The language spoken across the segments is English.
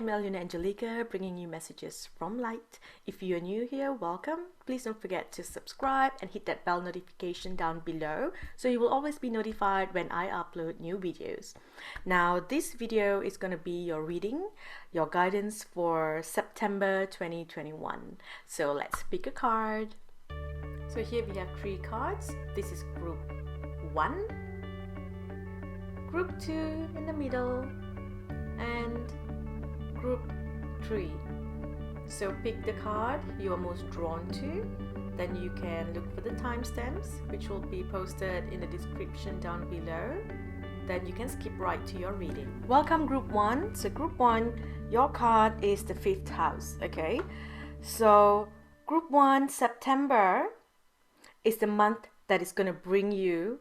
Alyonna Angelica, bringing you messages from light. If you are new here, welcome. Please don't forget to subscribe and hit that bell notification down below so you will always be notified when I upload new videos. Now, this video is going to be your reading, your guidance for September 2021. So let's pick a card. So here we have 3 cards. This is group 1, group 2 in the middle, and group 3. So pick the card you are most drawn to, then you can look for the timestamps which will be posted in the description down below. Then you can skip right to your reading. Welcome group 1. So group 1, your card is the 5th house, okay? So group 1, September is the month that is going to bring you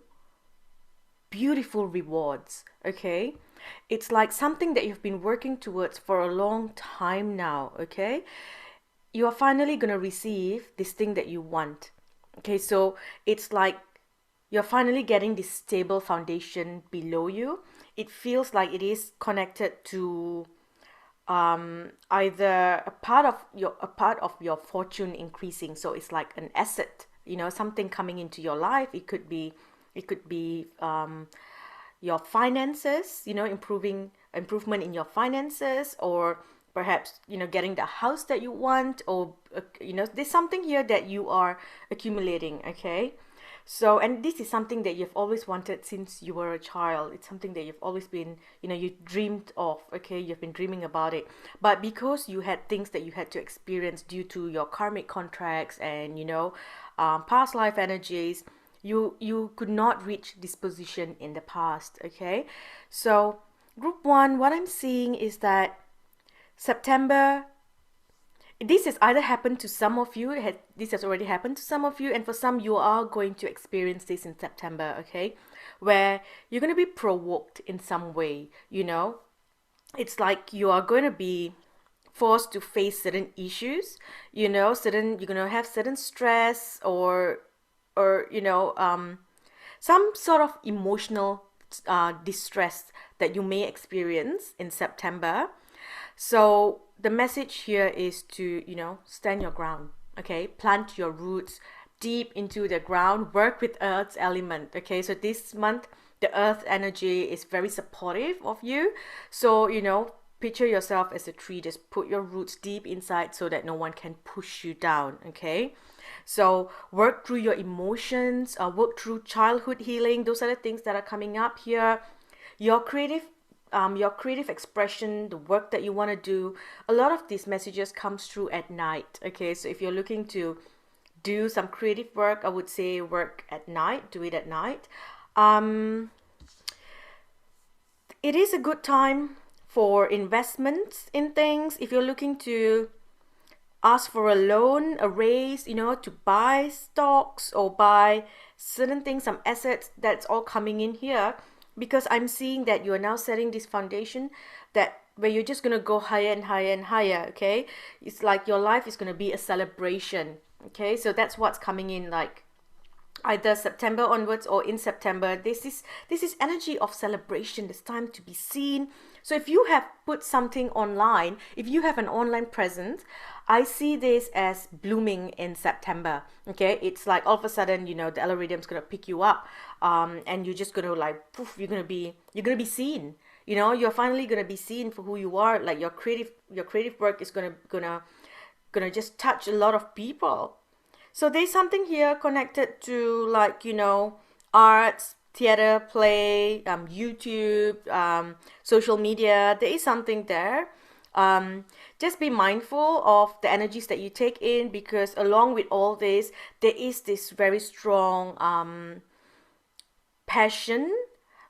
beautiful rewards, okay? It's like something that you've been working towards for a long time now, okay? You are finally going to receive this thing that you want, okay? So it's like you're finally getting this stable foundation below you. It feels like it is connected to either a part of your fortune increasing. So it's like an asset, you know, something coming into your life. It could be your finances, you know, improvement in your finances, or perhaps, you know, getting the house that you want, or you know, there's something here that you are accumulating, okay? So, and this is something that you've always wanted since you were a child. It's something that you've always been, you know, you dreamed of, okay? You've been dreaming about it. But because you had things that you had to experience due to your karmic contracts and, you know, past life energies, you could not reach this position in the past, okay? So group 1, what I'm seeing is that September, this has either happened to some of you, this has already happened to some of you, and for some you are going to experience this in September, okay? Where you're going to be provoked in some way, you know? It's like you are going to be forced to face certain issues, you know, you're going to have certain stress or you know, some sort of emotional distress that you may experience in September. So the message here is to, you know, stand your ground, okay? Plant your roots deep into the ground, work with Earth's element, okay? So this month, the Earth energy is very supportive of you. So, you know, picture yourself as a tree. Just put your roots deep inside so that no one can push you down, okay? So work through your emotions, work through childhood healing. Those are the things that are coming up here. Your creative expression, the work that you want to do. A lot of these messages comes through at night, okay? So if you're looking to do some creative work, I would say work at night, do it at night. It is a good time for investments in things. If you're looking to ask for a loan, a raise, you know, to buy stocks or buy certain things, some assets, that's all coming in here, because I'm seeing that you are now setting this foundation that where you're just going to go higher and higher and higher, okay? It's like your life is going to be a celebration, okay? So that's what's coming in, like either September onwards or in September. This is energy of celebration. It's time to be seen. So if you have put something online, if you have an online presence, I see this as blooming in September, okay? It's like all of a sudden, you know, the algorithm's going to pick you up, and you're just going to like, poof, you're going to be seen. You know, you're finally going to be seen for who you are. Like your creative work is going to just touch a lot of people. So there's something here connected to, like, you know, arts, theater, play, YouTube, social media. There is something there. Just be mindful of the energies that you take in, because along with all this, there is this very strong passion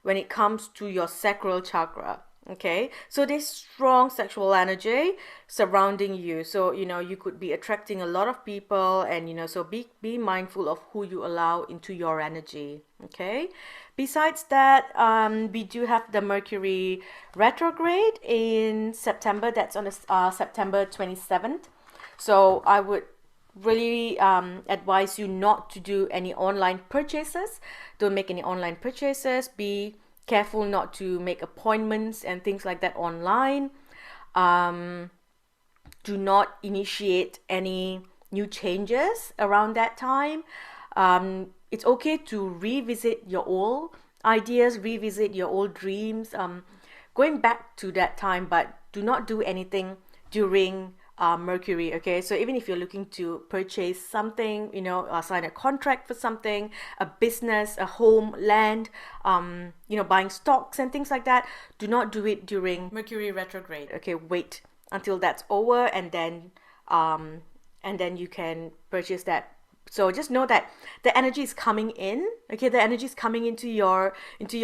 when it comes to your sacral chakra. Okay, so there's strong sexual energy surrounding you. So, you know, you could be attracting a lot of people, and, you know, so be mindful of who you allow into your energy. Okay, besides that, we do have the Mercury retrograde in September. That's on September 27th. So I would really advise you not to do any online purchases. Don't make any online purchases. Be careful not to make appointments and things like that online. Do not initiate any new changes around that time. It's okay to revisit your old ideas, revisit your old dreams, going back to that time, but do not do anything during Mercury. Okay, so even if you're looking to purchase something, sign a contract for something, a business, a home, land, buying stocks and things like that, do not do it during Mercury retrograde. Okay, wait until that's over, and then you can purchase that. So just know that the energy is coming in. Okay, the energy is coming into your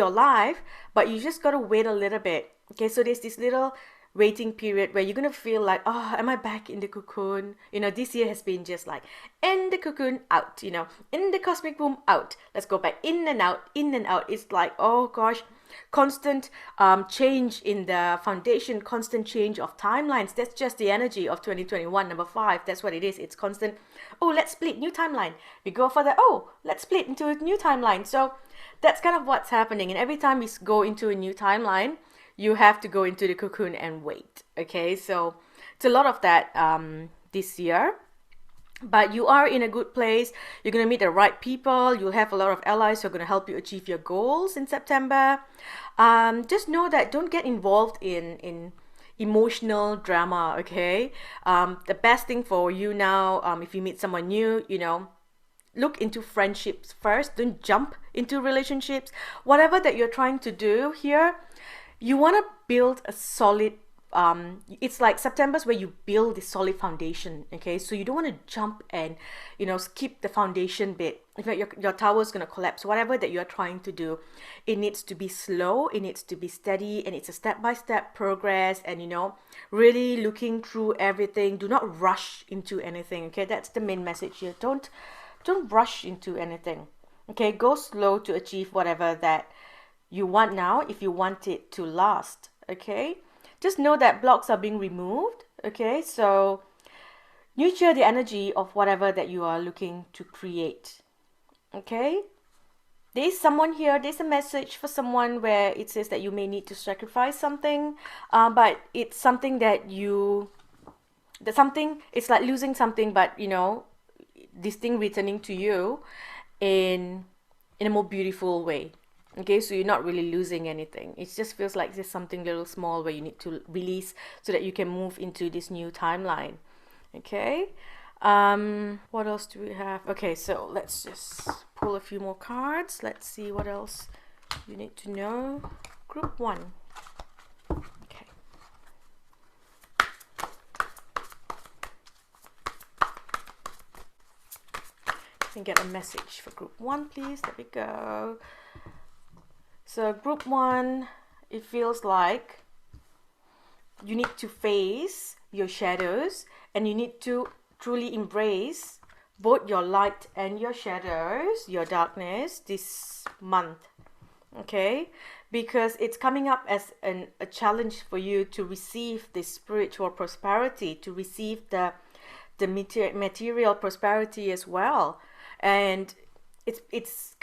life, but you just gotta wait a little bit. Okay, so there's this little waiting period where you're gonna feel like, oh, am I back in the cocoon? This year has been just like in the cocoon, out, in the cosmic womb, out. Let's go back in and out, in and out. It's like, oh gosh, constant change in the foundation, constant change of timelines. That's just the energy of 2021, number 5. That's what it is. It's constant. Oh, let's split, new timeline. We go further. Oh, let's split into a new timeline. So that's kind of what's happening. And every time we go into a new timeline, you have to go into the cocoon and wait. Okay, so it's a lot of that this year. But you are in a good place. You're going to meet the right people. You'll have a lot of allies who are going to help you achieve your goals in September. Just know that don't get involved in emotional drama, okay? The best thing for you now, if you meet someone new, look into friendships first. Don't jump into relationships. Whatever that you're trying to do here, you want to build a solid it's like September's where you build this solid foundation. Okay, so you don't want to jump and skip the foundation bit. In fact, your tower is going to collapse. Whatever that you're trying to do, it needs to be slow, it needs to be steady, and it's a step-by-step progress. And really looking through everything. Do not rush into anything. Okay, that's the main message here. Don't rush into anything. Okay, go slow to achieve whatever that you want now, if you want it to last. Okay, just know that blocks are being removed. Okay, so nurture the energy of whatever that you are looking to create. Okay, there's someone here, there's a message for someone where it says that you may need to sacrifice something, but it's something it's like losing something, but this thing returning to you in a more beautiful way. Okay, so you're not really losing anything. It just feels like there's something little small where you need to release so that you can move into this new timeline. Okay, what else do we have? Okay, so let's just pull a few more cards. Let's see what else you need to know. Group 1. Okay. Can get a message for group 1, please. There we go. So group 1, it feels like you need to face your shadows, and you need to truly embrace both your light and your shadows, your darkness this month. Okay, because it's coming up as a challenge for you to receive this spiritual prosperity, to receive the material prosperity as well. And it's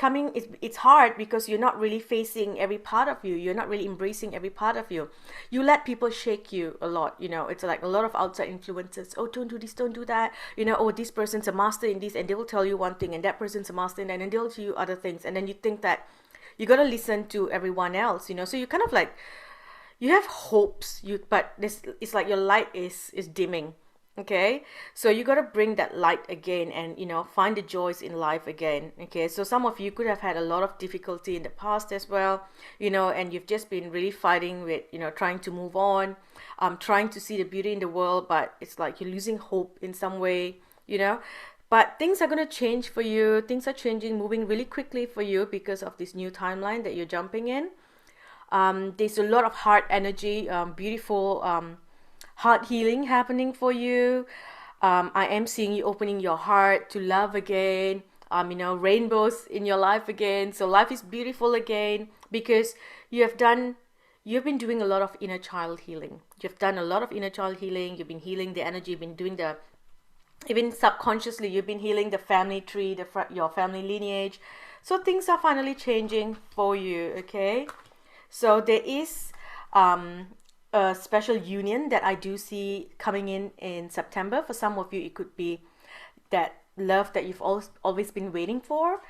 hard because you're not really facing every part of you. You're not really embracing every part of you. You let people shake you a lot. It's like a lot of outside influences. Oh, don't do this, don't do that. Oh, this person's a master in this, and they will tell you one thing, and that person's a master in that, and they'll tell you other things. And then you think that you got to listen to everyone else, So you kind of like, you have hopes, but it's like your light is dimming. Okay, so you got to bring that light again, and find the joys in life again. Okay, so some of you could have had a lot of difficulty in the past as well, and you've just been really fighting with trying to move on, trying to see the beauty in the world, but it's like you're losing hope in some way. But things are going to change for you. Things are changing, moving really quickly for you because of this new timeline that you're jumping in. There's a lot of heart energy, beautiful heart healing happening for you. I am seeing you opening your heart to love again, rainbows in your life again. So life is beautiful again because you've been doing a lot of inner child healing. You've done a lot of inner child healing. You've been healing the energy. You've been doing even subconsciously, you've been healing the family tree, your family lineage. So things are finally changing for you. Okay, so there is a special union that I do see coming in September. For some of you, it could be that love that you've always been waiting for.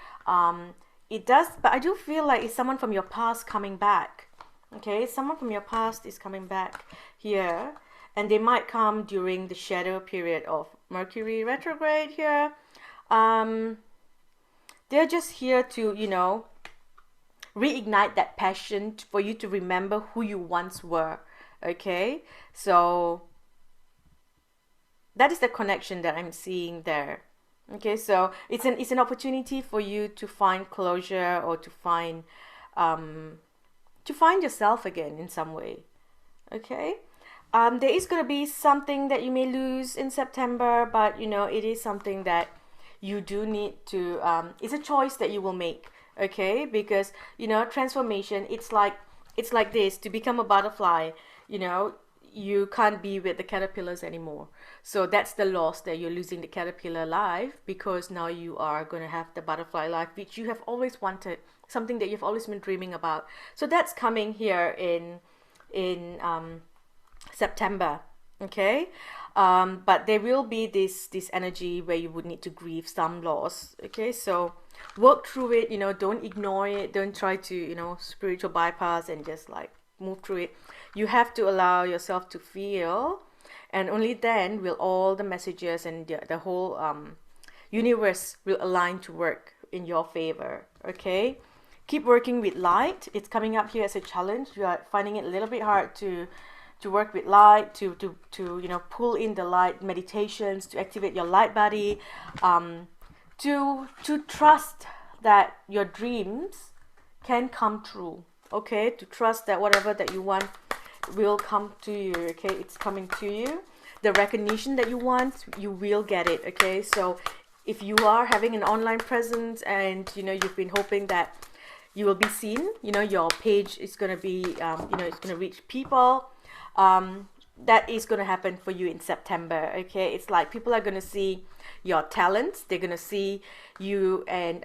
It does, but I do feel like it's someone from your past coming back. Okay, someone from your past is coming back here, and they might come during the shadow period of Mercury retrograde here. They're just here to, reignite that passion for you to remember who you once were. Okay, so that is the connection that I'm seeing there. Okay, so it's an opportunity for you to find closure, or to find yourself again in some way. Okay, there is going to be something that you may lose in September, but it is something that you do need to it's a choice that you will make. Okay, because transformation, it's like this: to become a butterfly, you can't be with the caterpillars anymore. So that's the loss, that you're losing the caterpillar life, because now you are going to have the butterfly life, which you have always wanted, something that you've always been dreaming about. So that's coming here in September. Okay, but there will be this energy where you would need to grieve some loss. Okay, so work through it. Don't ignore it. Don't try to spiritual bypass and just like move through it. You have to allow yourself to feel, and only then will all the messages and the whole universe will align to work in your favor. Okay, keep working with light. It's coming up here as a challenge. You are finding it a little bit hard to work with light, to pull in the light meditations, to activate your light body, to trust that your dreams can come true. Okay, to trust that whatever that you want will come to you. Okay, it's coming to you. The recognition that you want, you will get it. Okay, so if you are having an online presence and you've been hoping that you will be seen, your page is going to be it's going to reach people, that is going to happen for you in September. Okay, it's like people are going to see your talents. They're going to see you and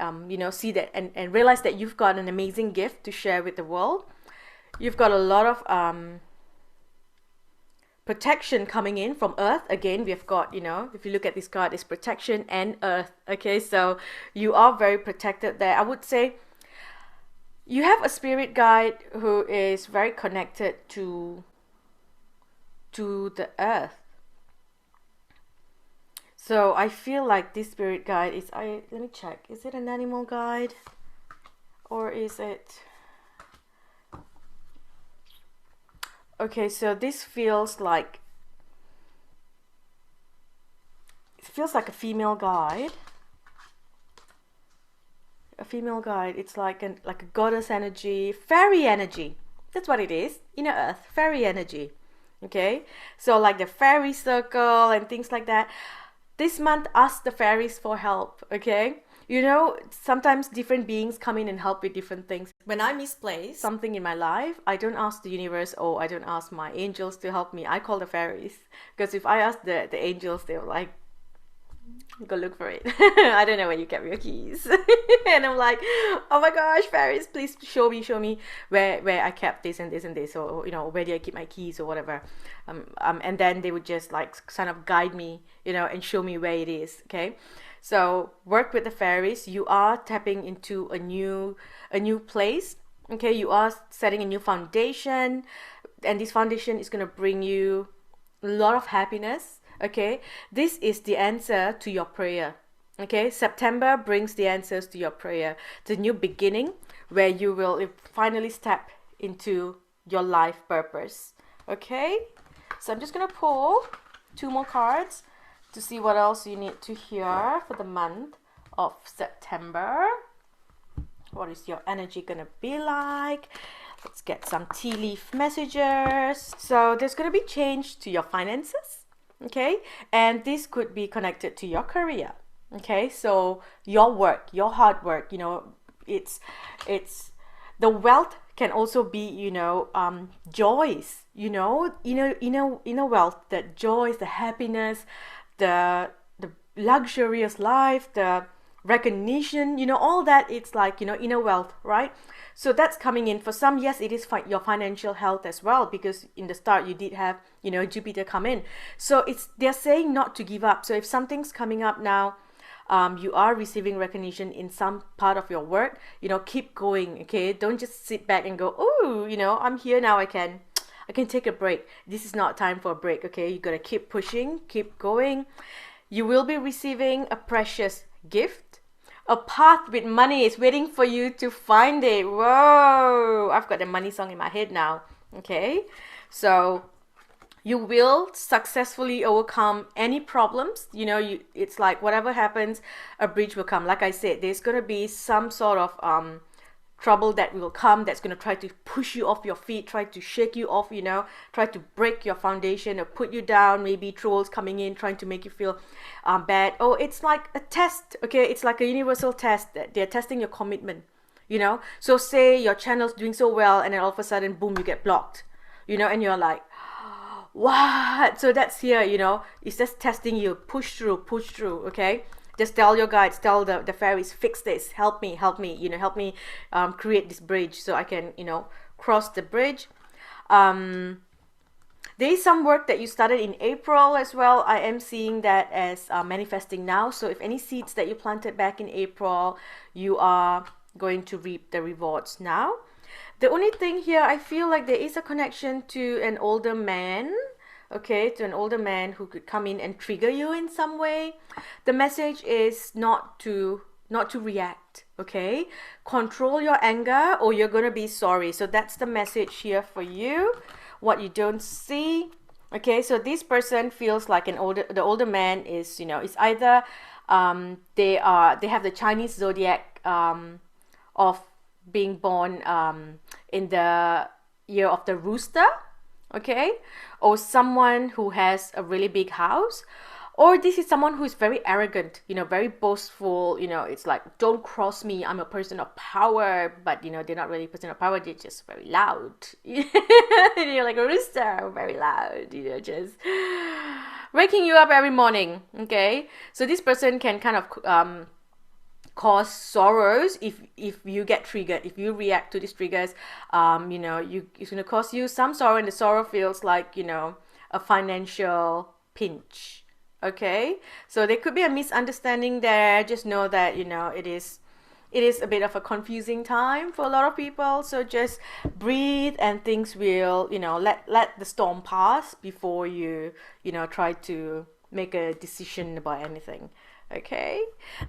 see that and realize that you've got an amazing gift to share with the world. You've got a lot of protection coming in from Earth. Again, we've got, if you look at this card, it's protection and Earth. Okay, so you are very protected there. I would say you have a spirit guide who is very connected to the Earth. So I feel like this spirit guide is, let me check, is it an animal guide or is it, okay, so this feels like a female guide. It's like a goddess energy, fairy energy. That's what it is. Inner Earth, fairy energy. Okay, so like the fairy circle and things like that. This month, ask the fairies for help. Okay, sometimes different beings come in and help with different things. When I misplace something in my life, I don't ask the universe, or I don't ask my angels to help me. I call the fairies, because if I ask the angels, they're like, go look for it. I don't know where you kept your keys. And I'm like, oh my gosh, fairies, please show me where I kept this and this and this, or where did I keep my keys or whatever. And then they would just like kind of guide me, and show me where it is. Okay, so work with the fairies. You are tapping into a new place. Okay, you are setting a new foundation, and this foundation is going to bring you a lot of happiness. Okay, this is the answer to your prayer. Okay, September brings the answers to your prayer. It's a new beginning where you will finally step into your life purpose. Okay, so I'm just gonna pull 2 more cards to see what else you need to hear for the month of September. What is your energy gonna be like? Let's get some tea leaf messages. So there's gonna be change to your finances. Okay, and this could be connected to your career. Okay, so your work, your hard work, it's the wealth can also be joys, inner wealth, that joys, the happiness, the luxurious life, the recognition, you know, all that. It's like, you know, inner wealth, right? So that's coming in. For some, yes, it is your financial health as well, because in the start you did have, you know, Jupiter come in. So they're saying not to give up. So if something's coming up now, you are receiving recognition in some part of your work, you know, keep going. Okay, don't just sit back and go, oh, you know, I'm here now, I can take a break. This is not time for a break. Okay, you gotta keep pushing, keep going. You will be receiving a precious gift. A path with money is waiting for you to find it. Whoa, I've got the money song in my head now. Okay, so you will successfully overcome any problems. You know, it's like whatever happens, a bridge will come. Like I said, there's going to be some sort of trouble that will come, that's going to try to push you off your feet, try to shake you off, you know, try to break your foundation or put you down. Maybe trolls coming in trying to make you feel bad. Oh, it's like a test. Okay, it's like a universal test that they're testing your commitment, you know. So say your channel's doing so well and then all of a sudden, boom, you get blocked, you know, and you're like, what? So that's here, you know, it's just testing you. Push through, okay? Just tell your guides, tell the fairies, fix this, help me, you know, help me create this bridge so I can, you know, cross the bridge. There is some work that you started in April as well. I am seeing that as manifesting now. So if any seeds that you planted back in April, you are going to reap the rewards now. The only thing here, I feel like there is a connection to an older man. Okay, to an older man who could come in and trigger you in some way. The message is not to react. Okay, control your anger or you're gonna be sorry. So that's the message here for you. What you don't see. Okay, so this person feels like the older man is, you know, it's either they have the Chinese zodiac of being born in the year of the rooster, okay, or someone who has a really big house, or this is someone who is very arrogant, you know, very boastful, you know, it's like, don't cross me, I'm a person of power. But you know, they're not really a person of power, they're just very loud. You're like a rooster, very loud, you know, just waking you up every morning. Okay, so this person can kind of cause sorrows if you get triggered, if you react to these triggers. You know, it's going to cause you some sorrow, and the sorrow feels like, you know, a financial pinch. Okay, so there could be a misunderstanding there. Just know that, you know, it is a bit of a confusing time for a lot of people. So just breathe and things will, you know, let the storm pass before you know, try to make a decision about anything. Okay,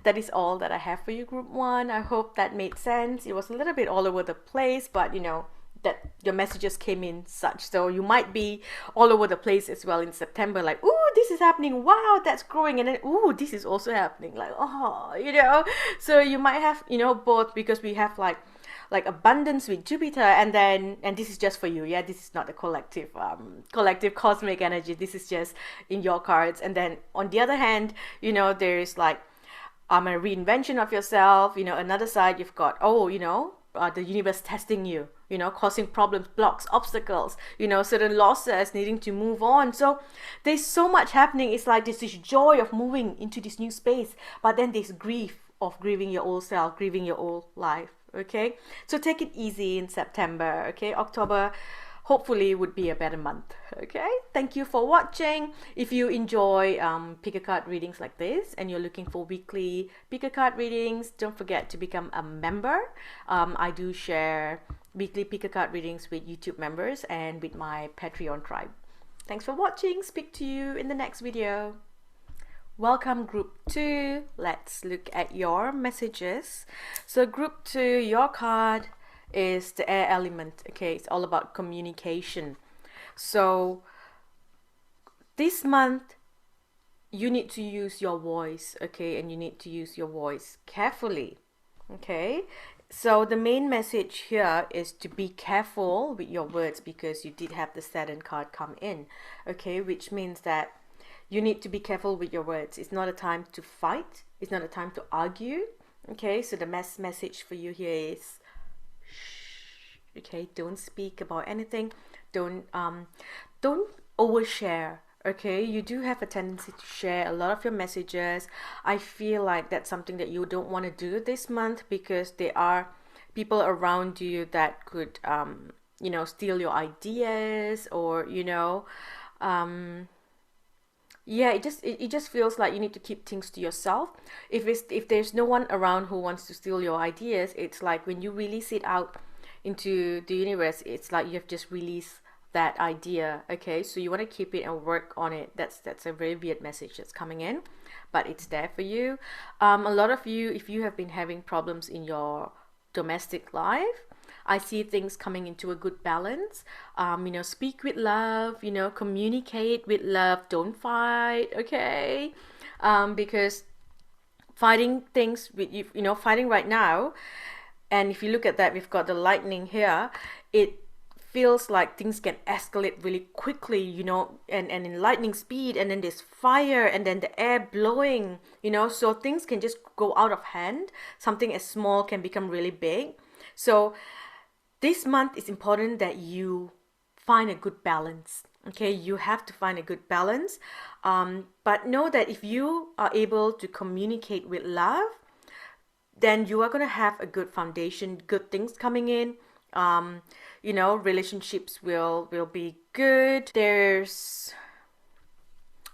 that is all that I have for you, group 1. I hope that made sense. It was a little bit all over the place, but you know, that your messages came in such, so you might be all over the place as well in September, like, ooh, this is happening, wow, that's growing, and then ooh, this is also happening, like, oh, you know. So you might have, you know, both, because we have like abundance with Jupiter, and this is just for you. Yeah, this is not a collective cosmic energy. This is just in your cards. And then on the other hand, you know, there's like a reinvention of yourself. You know, another side, you've got, oh, you know, the universe testing you, you know, causing problems, blocks, obstacles, you know, certain losses, needing to move on. So there's so much happening. It's like this joy of moving into this new space, but then there's grief of grieving your old self, grieving your old life. Okay, so take it easy in September. Okay, October hopefully would be a better month. Okay, thank you for watching. If you enjoy pick a card readings like this and you're looking for weekly pick a card readings, don't forget to become a member. I do share weekly pick a card readings with YouTube members and with my Patreon tribe. Thanks for watching. Speak to you in the next video. Welcome, group 2. Let's look at your messages. So group 2, your card is the air element. Okay, it's all about communication. So this month you need to use your voice, okay, and you need to use your voice carefully. Okay, so the main message here is to be careful with your words, because you did have the Saturn card come in. Okay, which means that you need to be careful with your words. It's not a time to fight. It's not a time to argue. Okay, so the message for you here is shh. Okay, don't speak about anything. Don't overshare. Okay, you do have a tendency to share a lot of your messages. I feel like that's something that you don't want to do this month, because there are people around you that could, steal your ideas, or, yeah, it just feels like you need to keep things to yourself. If there's no one around who wants to steal your ideas, it's like when you release it out into the universe, it's like you have just released that idea. Okay, so you want to keep it and work on it. That's a very weird message that's coming in, but it's there for you. A lot of you, if you have been having problems in your domestic life, I see things coming into a good balance. Speak with love, communicate with love, don't fight, okay? Because fighting things with fighting right now, and if you look at that, we've got the lightning here. It feels like things can escalate really quickly, and in lightning speed, and then there's fire, and then the air blowing, so things can just go out of hand. Something as small can become really big. So this month it's important that you find a good balance. Okay, you have to find a good balance. But know that if you are able to communicate with love, then you are going to have a good foundation, good things coming in. Relationships will be good. There's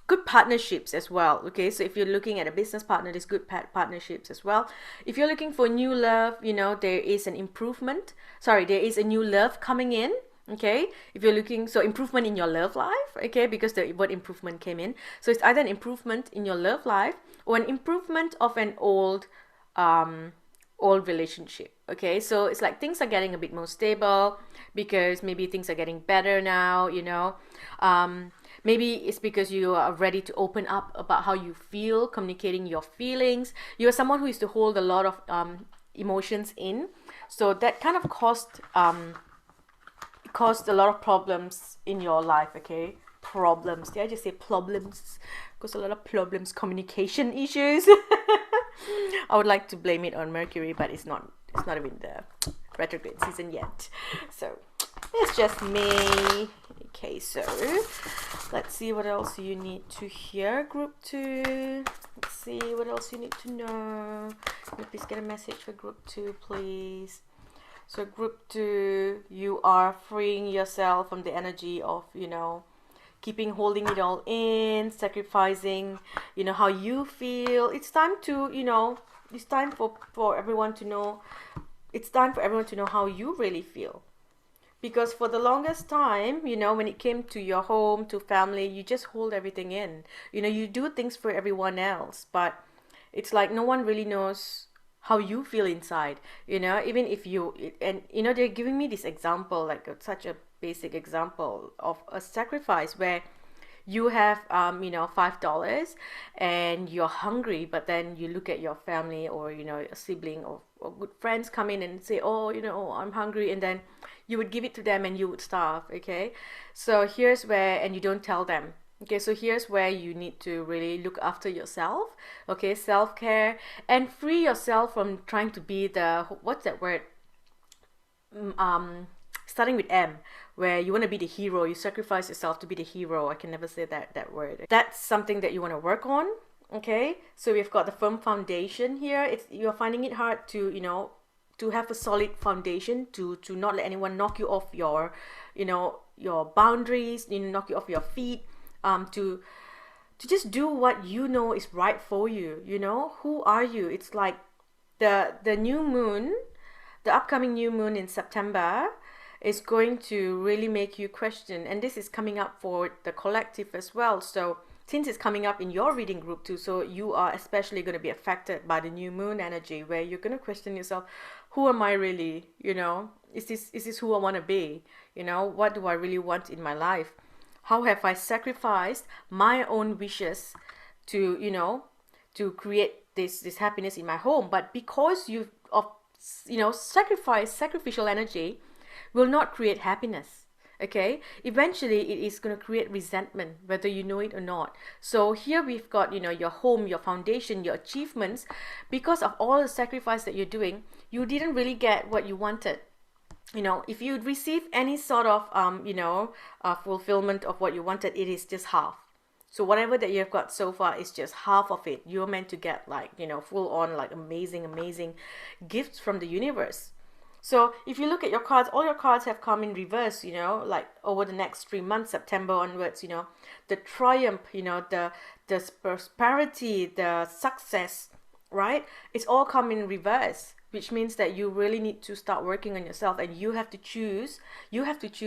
good partnerships as well. Okay, so if you're looking at a business partner, there's good partnerships as well. If you're looking for new love, there is an improvement. Sorry, there is a new love coming in. Okay, if you're looking, so improvement in your love life. Okay, because the word improvement came in, so it's either an improvement in your love life or an improvement of an old relationship. Okay, so it's like things are getting a bit more stable, because maybe things are getting better now. Maybe it's because you are ready to open up about how you feel, communicating your feelings. You're someone who used to hold a lot of emotions in, so that kind of caused a lot of problems in your life. Okay, problems. Did I just say problems? Caused a lot of problems, communication issues. I would like to blame it on Mercury, but it's not even the retrograde season yet. So it's just me. Okay, so let's see what else you need to hear, group 2. Let's see what else you need to know. Can you please get a message for group 2, please? So group 2, you are freeing yourself from the energy of, holding it all in, sacrificing, how you feel. It's time to, it's time for everyone to know. It's time for everyone to know how you really feel. Because for the longest time, when it came to your home, to family, you just hold everything in. You do things for everyone else, but it's like no one really knows how you feel inside. Even if they're giving me this example, like such a basic example of a sacrifice where you have $5 and you're hungry, but then you look at your family, or a sibling, or good friends come in and say, oh, I'm hungry, and then you would give it to them and you would starve. Okay, so here's where, and you don't tell them. Okay, so here's where you need to really look after yourself. Okay, self-care, and free yourself from trying to be the, what's that word, starting with M, where you want to be the hero. You sacrifice yourself to be the hero. I can never say that word. That's something that you want to work on. Okay, so we've got the firm foundation here. You're finding it hard to to have a solid foundation, to not let anyone knock you off your your boundaries, knock you off your feet, to just do what is right for you. Who are you? It's like the new moon, the upcoming new moon in September is going to really make you question, and this is coming up for the collective as well. So since it's coming up in your reading group too, so you are especially going to be affected by the new moon energy, where you're going to question yourself, who am I really? Is this who I want to be? What do I really want in my life? How have I sacrificed my own wishes to to create this happiness in my home? But because sacrificial energy will not create happiness. Okay, eventually it is going to create resentment, whether you know it or not. So here we've got your home, your foundation, your achievements. Because of all the sacrifice that you're doing, you didn't really get what you wanted. If you receive any sort of fulfillment of what you wanted, it is just half. So whatever that you've got so far is just half of it. You're meant to get like, full on like amazing gifts from the universe. So if you look at your cards, all your cards have come in reverse, like over the next 3 months, September onwards, the triumph, the prosperity, the success, right? It's all come in reverse, which means that you really need to start working on yourself, and you have to choose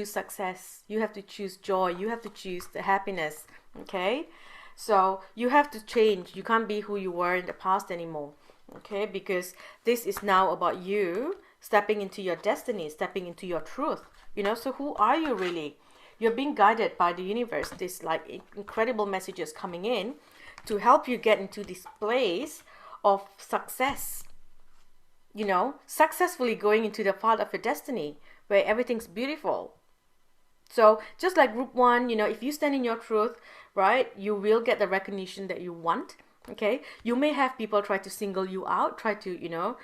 success, you have to choose joy, you have to choose the happiness. Okay, so you have to change. You can't be who you were in the past anymore. Okay, because this is now about you stepping into your destiny, stepping into your truth. So who are you really? You're being guided by the universe. There's like incredible messages coming in to help you get into this place of success. Successfully going into the path of your destiny where everything's beautiful. So just like group 1, if you stand in your truth, right, you will get the recognition that you want. Okay, you may have people try to single you out, try to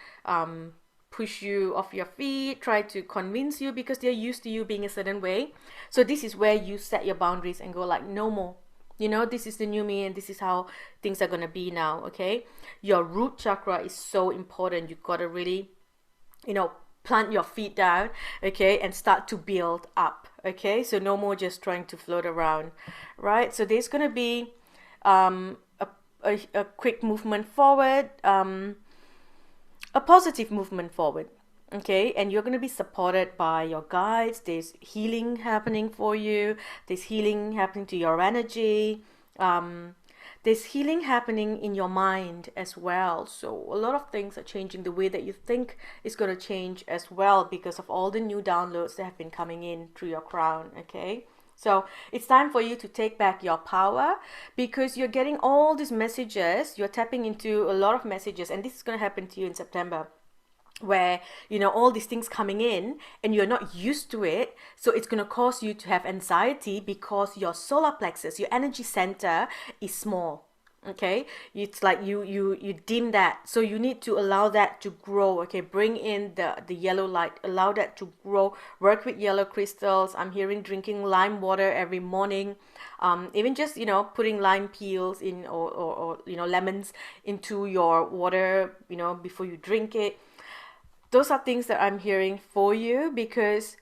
push you off your feet, try to convince you because they're used to you being a certain way. So this is where you set your boundaries and go like, no more. This is the new me, and this is how things are gonna be now. Okay, your root chakra is so important. You gotta really plant your feet down, okay, and start to build up. Okay, so no more just trying to float around, right? So there's gonna be a quick movement forward, a positive movement forward. Okay, and you're going to be supported by your guides. There's healing happening for you. There's healing happening to your energy. There's healing happening in your mind as well. So a lot of things are changing. The way that you think is going to change as well because of all the new downloads that have been coming in through your crown. Okay, so it's time for you to take back your power because you're getting all these messages. You're tapping into a lot of messages, and this is going to happen to you in September, where all these things coming in and you're not used to it. So it's going to cause you to have anxiety because your solar plexus, your energy center, is small. Okay, it's like you dim that, so you need to allow that to grow. Okay, bring in the yellow light, allow that to grow. Work with yellow crystals. I'm hearing drinking lime water every morning, even just putting lime peels in or lemons into your water before you drink it. Those are things that I'm hearing for you because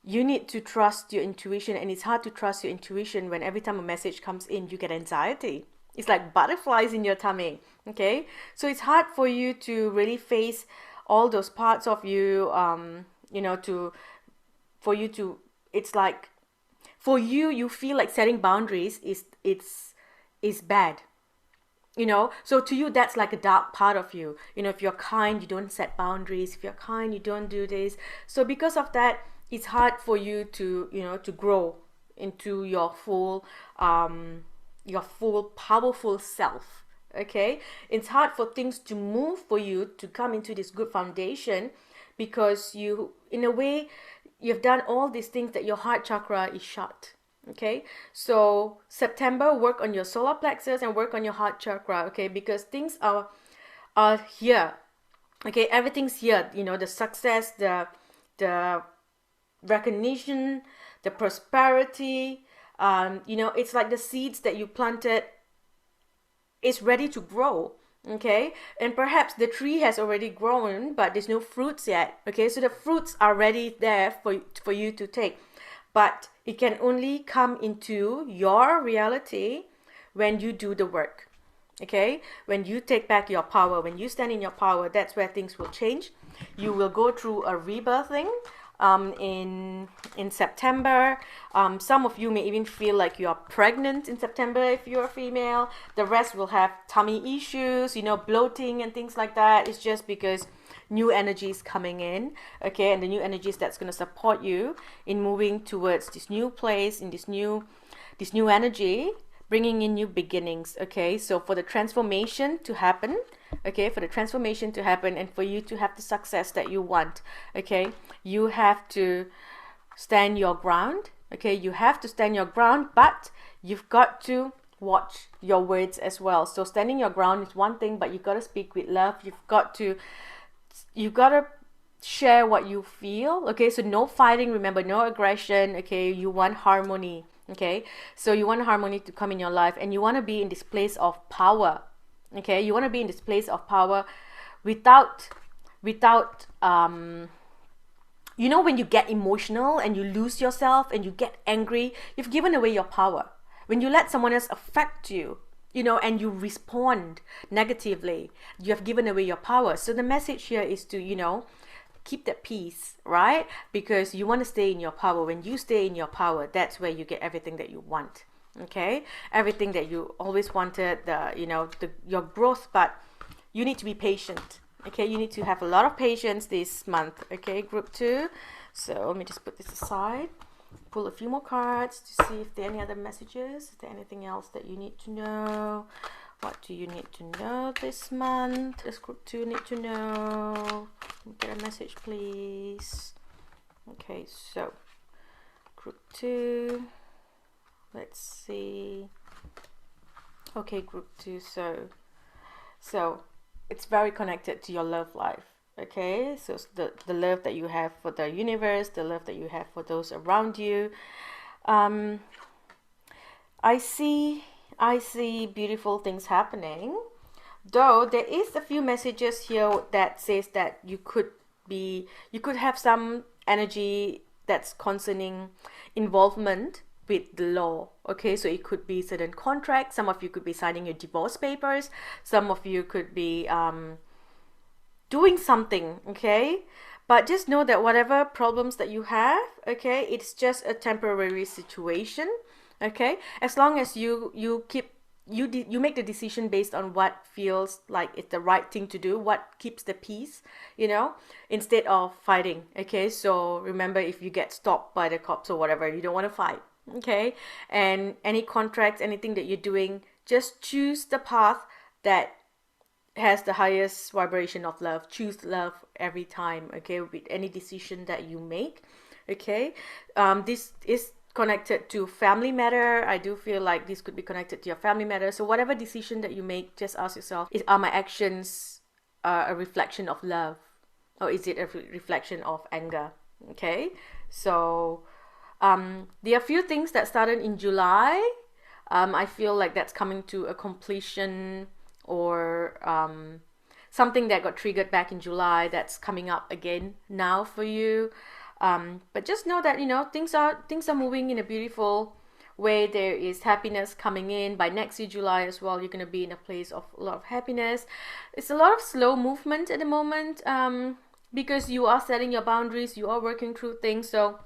you need to trust your intuition, and it's hard to trust your intuition when every time a message comes in you get anxiety. It's like butterflies in your tummy. Okay, so it's hard for you to really face all those parts of you. It's like for you feel like setting boundaries is bad. So to you that's like a dark part of you. If you're kind, you don't set boundaries. If you're kind, you don't do this. So because of that, it's hard for you to to grow into your full powerful self. Okay, it's hard for things to move for you to come into this good foundation because you, in a way, you've done all these things that your heart chakra is shut. Okay, so September, work on your solar plexus and work on your heart chakra. Okay, because things are here. Okay, everything's here. The success, the recognition, the prosperity. It's like the seeds that you planted is ready to grow. Okay, and perhaps the tree has already grown, but there's no fruits yet. Okay, so the fruits are ready there for you to take. But it can only come into your reality when you do the work. Okay, when you take back your power, when you stand in your power, that's where things will change. You will go through a rebirthing in September. Some of you may even feel like you are pregnant in September if you're a female. The rest will have tummy issues, bloating and things like that. It's just because new energies coming in. Okay, and the new energies that's going to support you in moving towards this new place, in this new energy, bringing in new beginnings. Okay, so for the transformation to happen, and for you to have the success that you want, okay, you have to stand your ground. Okay, you have to stand your ground, but you've got to watch your words as well. So standing your ground is one thing, but you got to speak with love. You've got to share what you feel. Okay, so no fighting, remember, no aggression. Okay, you want harmony. Okay, so you want harmony to come in your life, and you want to be in this place of power. Okay, you want to be in this place of power without you know, when you get emotional and you lose yourself and you get angry, you've given away your power. When you let someone else affect you, you know, and you respond negatively, you have given away your power. So the message here is to, you know, keep that peace, right? Because you want to stay in your power. When you stay in your power, that's where you get everything that you want. Okay, everything that you always wanted, your growth. But you need to be patient. Okay, you need to have a lot of patience this month. Okay, group 2. So let me just put this aside, pull a few more cards to see if there are any other messages. Is there anything else that you need to know? What do you need to know this month? Does group 2 need to know? Get a message, please. Okay, so group 2. Let's see. Okay, group 2. So it's very connected to your love life. Okay, so it's the love that you have for the universe, the love that you have for those around you. I see beautiful things happening, though there is a few messages here that says that you could have some energy that's concerning involvement with the law. Okay, so it could be certain contracts. Some of you could be signing your divorce papers. Some of you could be doing something. Okay, but just know that whatever problems that you have, okay, it's just a temporary situation. Okay, as long as you make the decision based on what feels like it's the right thing to do, what keeps the peace, you know, instead of fighting. Okay, so remember, if you get stopped by the cops or whatever, you don't want to fight. Okay, and any contracts, anything that you're doing, just choose the path that has the highest vibration of love. Choose love every time. Okay, with any decision that you make. Okay, this is connected to family matter. I do feel like this could be connected to your family matter. So whatever decision that you make, just ask yourself, are my actions a reflection of love, or is it a reflection of anger? Okay, so there are a few things that started in July. I feel like that's coming to a completion, or something that got triggered back in July that's coming up again now for you. But just know that, you know, things are moving in a beautiful way. There is happiness coming in. By next year, July as well, you're going to be in a place of a lot of happiness. It's a lot of slow movement at the moment, because you are setting your boundaries, you are working through things. So,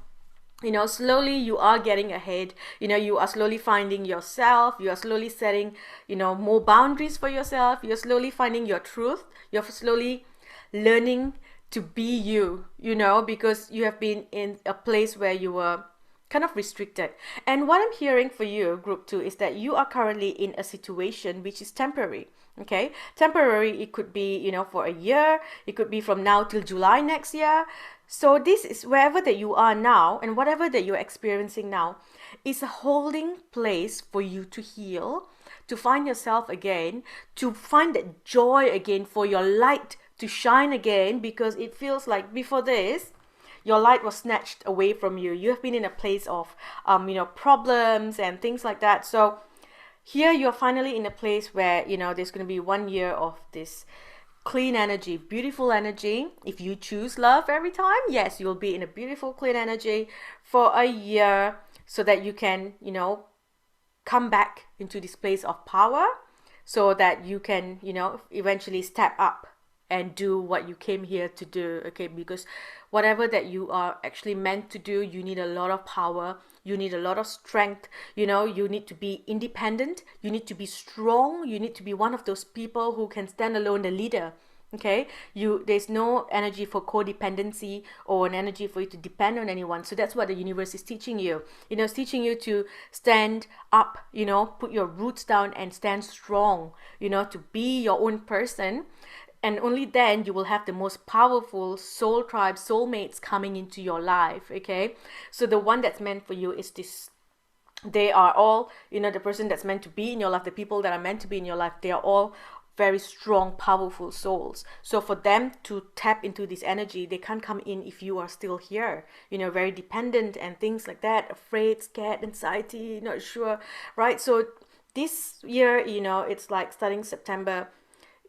you know, slowly you are getting ahead. You know, you are slowly finding yourself. You are slowly setting, you know, more boundaries for yourself. You're slowly finding your truth. You're slowly learning to be you, you know, because you have been in a place where you were kind of restricted. And what I'm hearing for you, group 2, is that you are currently in a situation which is temporary. Okay, temporary. It could be, you know, for a year. It could be from now till July next year. So this is wherever that you are now, and whatever that you're experiencing now is a holding place for you to heal, to find yourself again, to find that joy again, for your light to shine again, because it feels like before this, your light was snatched away from you. You have been in a place of, problems and things like that. So here you're finally in a place where, you know, there's going to be 1 year of this clean energy, beautiful energy. If you choose love every time, yes, you'll be in a beautiful, clean energy for a year, so that you can, you know, come back into this place of power, so that you can, you know, eventually step up and do what you came here to do. Okay, because whatever that you are actually meant to do, you need a lot of power, you need a lot of strength. You know, you need to be independent, you need to be strong, you need to be one of those people who can stand alone, the leader. Okay, there's no energy for codependency or an energy for you to depend on anyone. So that's what the universe is teaching you. You know, it's teaching you to stand up, you know, put your roots down and stand strong, you know, to be your own person. And only then you will have the most powerful soul tribe, soulmates coming into your life. Okay, so the one that's meant for you is this. They are all, you know, the person that's meant to be in your life, the people that are meant to be in your life, they are all very strong, powerful souls. So for them to tap into this energy, they can't come in if you are still here, you know, very dependent and things like that, afraid, scared, anxiety, not sure, right? So this year, you know, it's like starting September,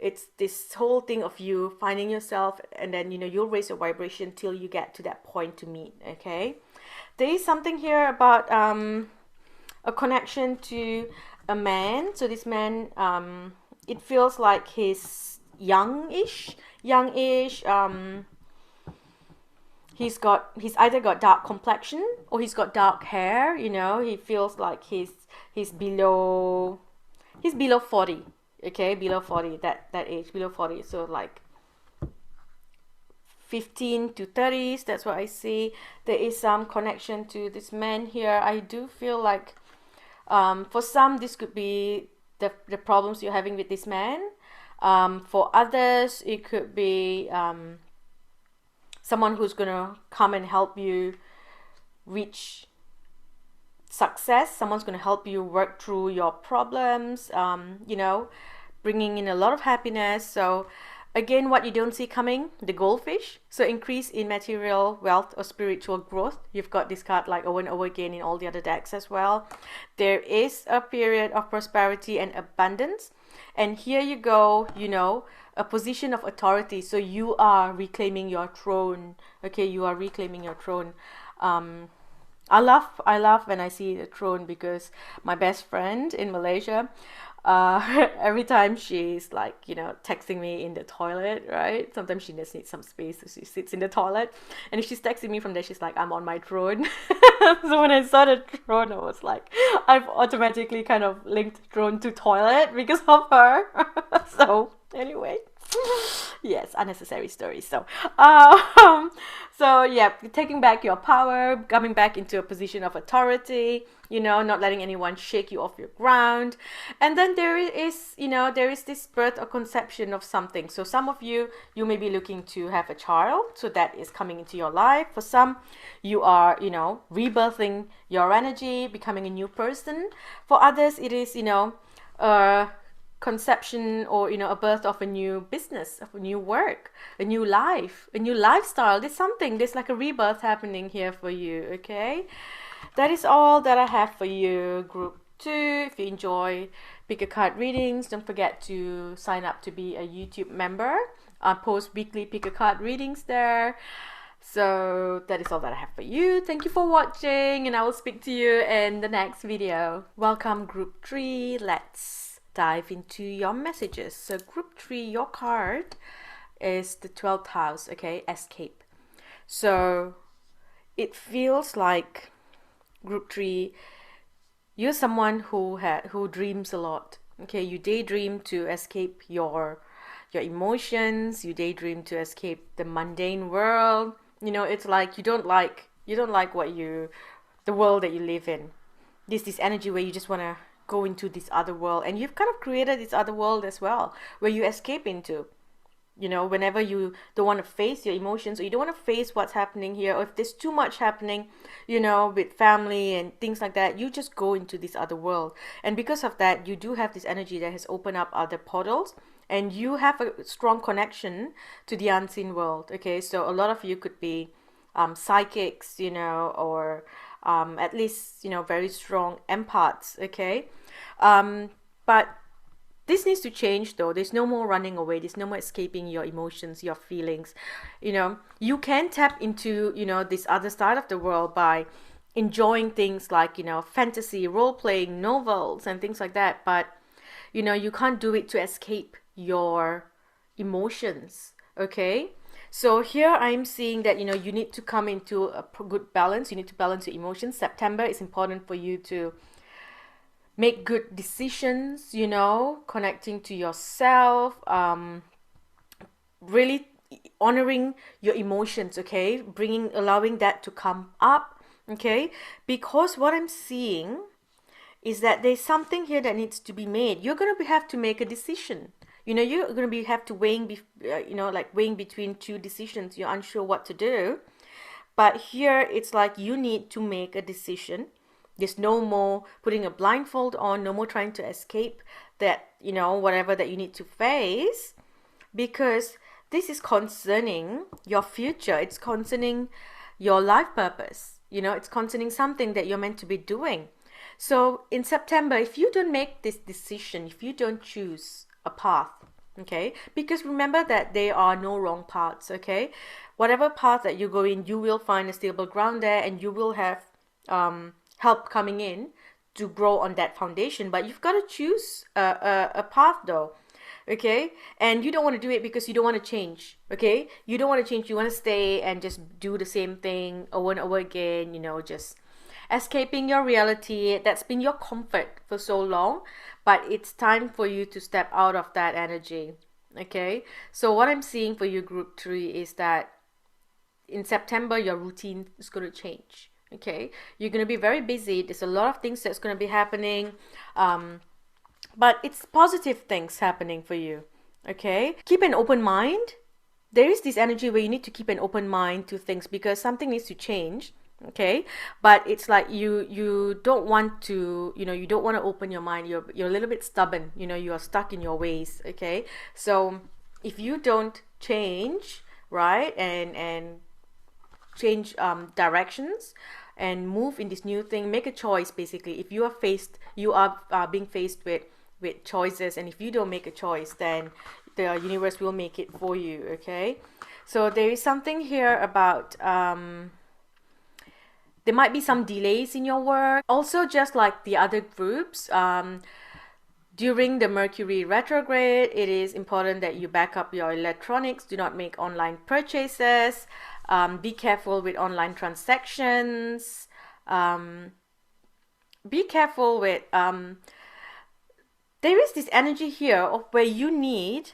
it's this whole thing of you finding yourself, and then, you know, you'll raise your vibration till you get to that point to meet. Okay, there is something here about a connection to a man. So this man, it feels like he's youngish. He's either got dark complexion or he's got dark hair. You know, he feels like he's below 40. Okay, below 40, that age, below 40. So like 15 to 30s, that's what I see. There is some connection to this man here. I do feel like for some this could be the problems you're having with this man. For others it could be someone who's gonna come and help you reach success. Someone's going to help you work through your problems, you know, bringing in a lot of happiness. So again, what you don't see coming, the goldfish. So increase in material wealth or spiritual growth. You've got this card like over and over again in all the other decks as well. There is a period of prosperity and abundance. And here you go, you know, a position of authority. So you are reclaiming your throne. Okay, you are reclaiming your throne. I love when I see the throne, because my best friend in Malaysia, every time she's like, you know, texting me in the toilet, right? Sometimes she just needs some space, so she sits in the toilet. And if she's texting me from there, she's like, I'm on my throne. So when I saw the throne, I was like, I've automatically kind of linked throne to toilet because of her. So anyway. Yes, unnecessary stories. So yeah, taking back your power, coming back into a position of authority, you know, not letting anyone shake you off your ground. And then there is, you know, there is this birth or conception of something. So some of you may be looking to have a child, so that is coming into your life. For some, you are, you know, rebirthing your energy, becoming a new person. For others, it is, you know, conception, or, you know, a birth of a new business, of a new work, a new life, a new lifestyle. There's like a rebirth happening here for you. Okay, that is all that I have for you, group 2. If you enjoy pick a card readings, don't forget to sign up to be a YouTube member. I post weekly pick a card readings there. So that is all that I have for you. Thank you for watching, and I will speak to you in the next video. Welcome, group 3. Let's dive into your messages. So group 3, your card is the 12th house. Okay, escape. So it feels like, group 3, you're someone who dreams a lot. Okay, you daydream to escape your emotions. You daydream to escape the mundane world. You know, it's like you don't like the world that you live in. This energy where you just want to go into this other world, and you've kind of created this other world as well, where you escape into, you know, whenever you don't want to face your emotions, or you don't want to face what's happening here, or if there's too much happening, you know, with family and things like that, you just go into this other world. And because of that, you do have this energy that has opened up other portals, and you have a strong connection to the unseen world. Okay, so a lot of you could be psychics, you know, or at least, you know, very strong empaths. Okay, but this needs to change though. There's no more running away. There's no more escaping your emotions, your feelings. You know, you can tap into, you know, this other side of the world by enjoying things like, you know, fantasy, role-playing, novels and things like that. But, you know, you can't do it to escape your emotions. Okay, so here I'm seeing that, you know, you need to come into a good balance. You need to balance your emotions. September is important for you to make good decisions, you know, connecting to yourself, really honoring your emotions. Okay, allowing that to come up. Okay, because what I'm seeing is that there's something here that needs to be made. You're going to have to make a decision. You know, you're going to have to weighing between two decisions. You're unsure what to do. But here it's like you need to make a decision. There's no more putting a blindfold on, no more trying to escape that, whatever that you need to face, because this is concerning your future. It's concerning your life purpose. It's concerning something that you're meant to be doing. So in September, if you don't make this decision, if you don't choose a path, okay, because remember that there are no wrong paths, okay? Whatever path that you go in, you will find a stable ground there, and you will have help coming in to grow on that foundation. But you've got to choose a path though, okay? And you don't want to do it because you don't want to change, okay? You don't want to change. You want to stay and just do the same thing over and over again, just escaping your reality. That's been your comfort for so long, but it's time for you to step out of that energy, okay? So what I'm seeing for you, group 3, is that in September your routine is going to change, okay? You're going to be very busy. There's a lot of things that's going to be happening, but it's positive things happening for you, okay? Keep an open mind. There is this energy where you need to keep an open mind to things because something needs to change, okay? But it's like you don't want to, you don't want to open your mind. You're a little bit stubborn, you are stuck in your ways, okay? So if you don't change, right, and change directions and move in this new thing, make a choice. Basically, if you are being faced with choices, and if you don't make a choice, then the universe will make it for you, okay? So there is something here about there might be some delays in your work. Also, just like the other groups, during the Mercury retrograde, it is important that you back up your electronics. Do not make online purchases. Be careful with online transactions. Be careful with... there is this energy here of where you need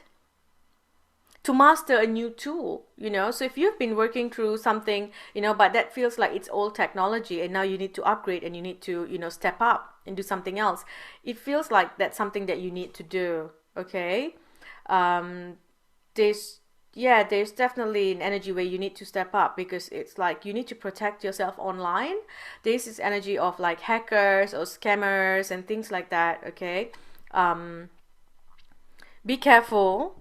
to master a new tool, so if you've been working through something, but that feels like it's old technology, and now you need to upgrade and you need to, step up and do something else. It feels like that's something that you need to do, okay? There's definitely an energy where you need to step up, because it's like you need to protect yourself online. There's this energy of like hackers or scammers and things like that, okay? Be careful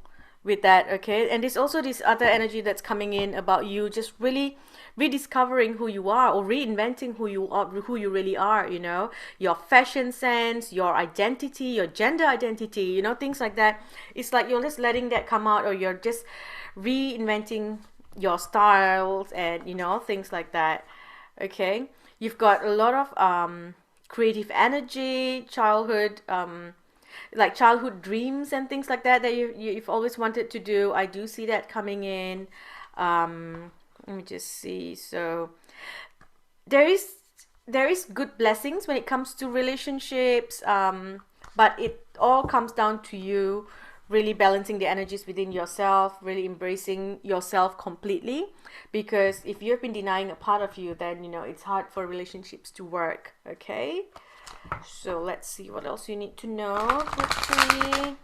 with that, okay? And there's also this other energy that's coming in about you just really rediscovering who you are, or reinventing who you really are, your fashion sense, your identity, your gender identity, things like that. It's like you're just letting that come out, or you're just reinventing your styles and things like that, okay? You've got a lot of creative energy, childhood dreams and things like that you've always wanted to do. I do see that coming in. Let me just see. So there is good blessings when it comes to relationships, but it all comes down to you really balancing the energies within yourself, really embracing yourself completely, because if you've been denying a part of you, then it's hard for relationships to work, okay? So let's see what else you need to know. Group 3,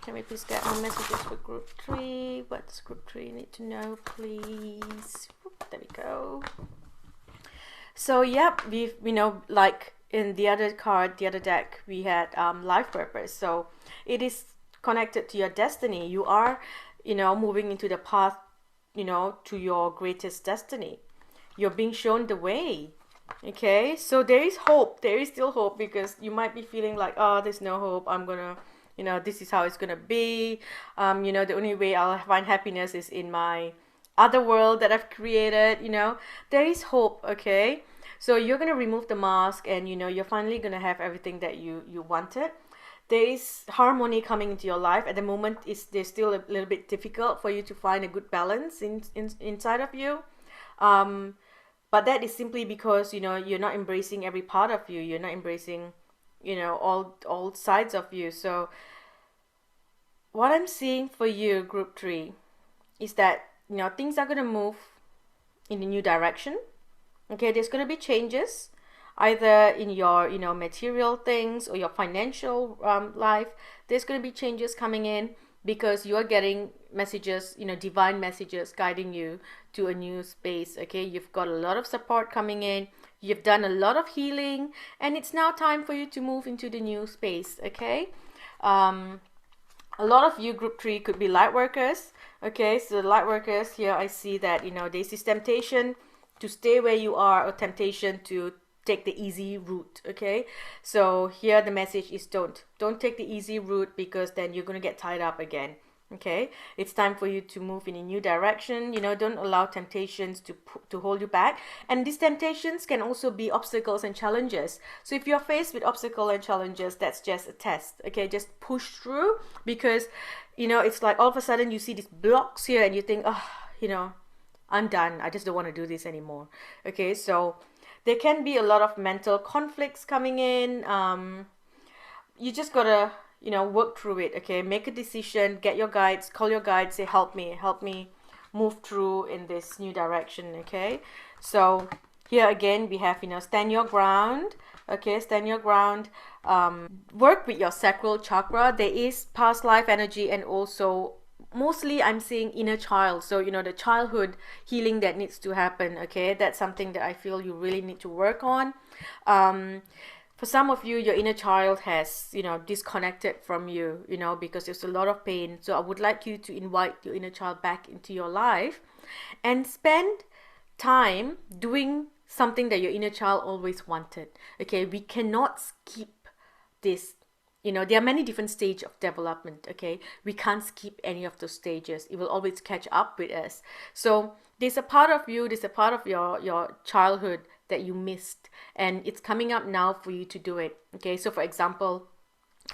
can we please get more messages for group 3? What does group 3 need to know, please? There we go. So yep, we've like in the other card, the other deck, we had life purpose. So it is connected to your destiny. You are moving into the path to your greatest destiny. You're being shown the way. Okay, so there is hope. There is still hope, because you might be feeling like, oh, there's no hope. I'm gonna, this is how it's gonna be. The only way I'll find happiness is in my other world that I've created. There is hope. Okay, so you're gonna remove the mask, and you're finally gonna have everything that you wanted. There is harmony coming into your life. At the moment, there's still a little bit difficult for you to find a good balance inside of you. But that is simply because, you're not embracing every part of you. You're not embracing, all sides of you. So what I'm seeing for you, group 3, is that, things are going to move in a new direction. Okay, there's going to be changes, either in your, material things or your financial life. There's going to be changes coming in, because you are getting messages, divine messages guiding you to a new space, okay? You've got a lot of support coming in. You've done a lot of healing, and it's now time for you to move into the new space, okay? A lot of you, group 3, could be light workers, okay? So the light workers here, I see that, there's this temptation to stay where you are, or temptation to take the easy route, okay? So here the message is don't take the easy route, because then you're going to get tied up again. Okay, it's time for you to move in a new direction. Don't allow temptations to hold you back. And these temptations can also be obstacles and challenges. So if you're faced with obstacles and challenges, that's just a test. Okay, just push through, because it's like all of a sudden you see these blocks here and you think, I'm done. I just don't want to do this anymore. Okay, so there can be a lot of mental conflicts coming in. You just gotta work through it. Okay, make a decision, get your guides, call your guides, say help me move through in this new direction. Okay, so here again we have stand your ground. Okay, stand your ground. Work with your sacral chakra. There is past life energy, and also mostly I'm seeing inner child. So the childhood healing that needs to happen. Okay, that's something that I feel you really need to work on. For some of you, your inner child has, disconnected from you, because there's a lot of pain. So I would like you to invite your inner child back into your life and spend time doing something that your inner child always wanted. Okay, we cannot skip this. There are many different stages of development. Okay, we can't skip any of those stages. It will always catch up with us. So there's a part of you, there's a part of your childhood that you missed, and it's coming up now for you to do it. Okay, so for example,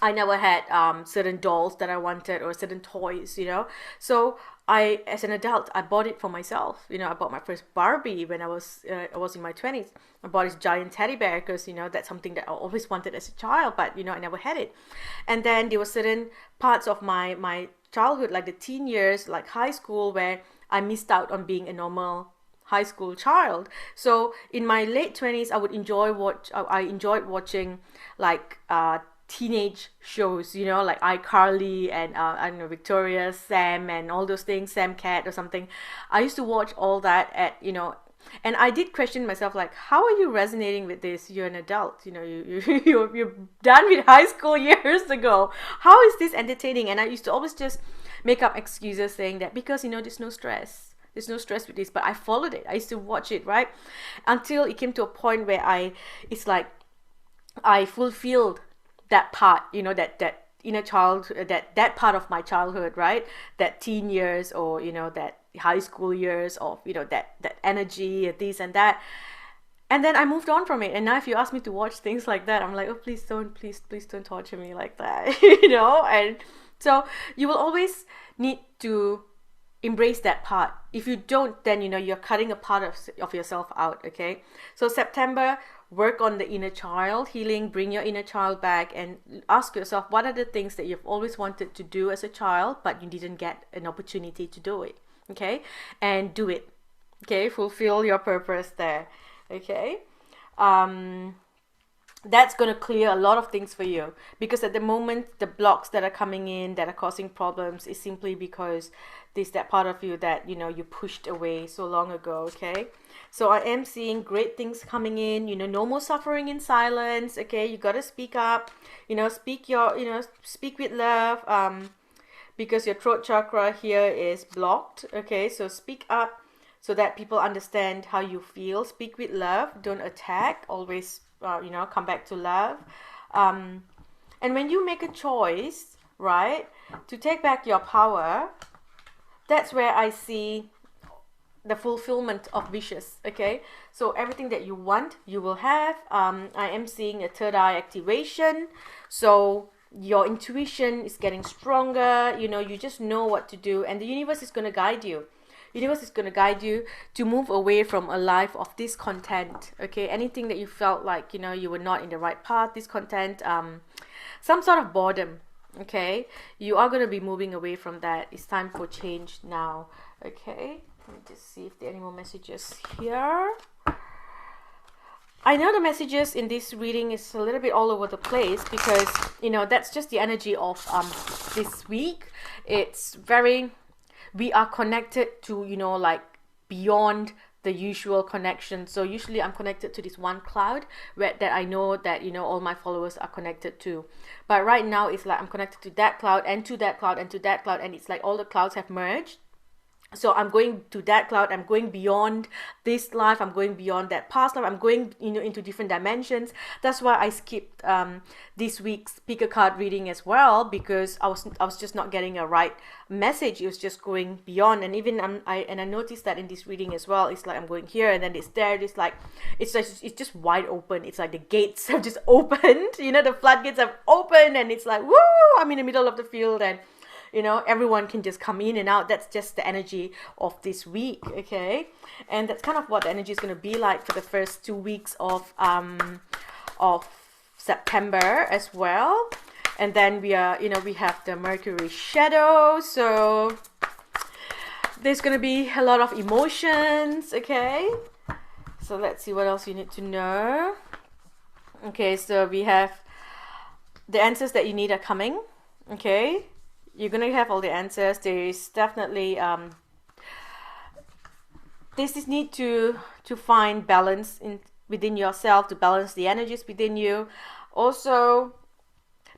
I never had certain dolls that I wanted, or certain toys, so as an adult, I bought it for myself. I bought my first Barbie when I was in my 20s. I bought this giant teddy bear because that's something that I always wanted as a child, but I never had it. And then there were certain parts of my childhood, like the teen years, like high school, where I missed out on being a normal high school child. So in my late 20s, I enjoyed watching like teenage shows, like iCarly and I don't know, Victoria, Sam, and all those things, Sam Cat or something. I used to watch all that at and I did question myself, like, how are you resonating with this? You're an adult, you're done with high school years ago. How is this entertaining? And I used to always just make up excuses saying that because there's no stress. There's no stress with this, but I followed it. I used to watch it, right? Until it came to a point where it's like I fulfilled that part, that inner child, that part of my childhood, right? That teen years, or, that high school years, of, that energy, this and that. And then I moved on from it. And now if you ask me to watch things like that, I'm like, oh, please don't torture me like that, And so you will always need to embrace that part. If you don't, then you're cutting a part of yourself out. Okay, so September, work on the inner child healing, bring your inner child back, and ask yourself, what are the things that you've always wanted to do as a child but you didn't get an opportunity to do it. Okay, and do it. Okay, fulfill your purpose there. Okay, that's going to clear a lot of things for you, because at the moment the blocks that are coming in that are causing problems is simply because there's that part of you that you pushed away so long ago. Okay, so I am seeing great things coming in. No more suffering in silence. Okay, you got to speak up, speak with love, because your throat chakra here is blocked. Okay, so speak up so that people understand how you feel. Speak with love, don't attack, always come back to love. And when you make a choice, right, to take back your power, that's where I see the fulfillment of wishes. Okay, so everything that you want, you will have. I am seeing a third eye activation, so your intuition is getting stronger. You just know what to do, and the universe is going to guide you. Universe is going to guide you to move away from a life of discontent. Okay, anything that you felt like you were not in the right path, discontent, some sort of boredom. Okay, you are going to be moving away from that. It's time for change now. Okay, let me just see if there are any more messages here. I know the messages in this reading is a little bit all over the place, because that's just the energy of this week. It's very, we are connected to like beyond the usual connection. So usually I'm connected to this one cloud that I know that, you know, all my followers are connected to. But right now it's like I'm connected to that cloud and to that cloud and to that cloud, and it's like all the clouds have merged. So I'm going to that cloud, I'm going beyond this life, I'm going beyond that past life, I'm going, you know, into different dimensions. That's why I skipped this week's pick a card reading as well, because I was just not getting a right message. It was just going beyond. And even I noticed that in this reading as well, it's like I'm going here and then it's there, it's like it's just wide open. It's like the gates have just opened, you know, the floodgates have opened, and it's like, woo, I'm in the middle of the field, and you know, everyone can just come in and out. That's just the energy of this week, okay? And that's kind of what the energy is going to be like for the first 2 weeks of September as well. And then we have the Mercury shadow, so there's going to be a lot of emotions, okay? So let's see what else you need to know. Okay, so we have the answers that you need are coming, okay? You're gonna have all the answers. There is definitely there's this need to find balance within yourself, to balance the energies within you. Also,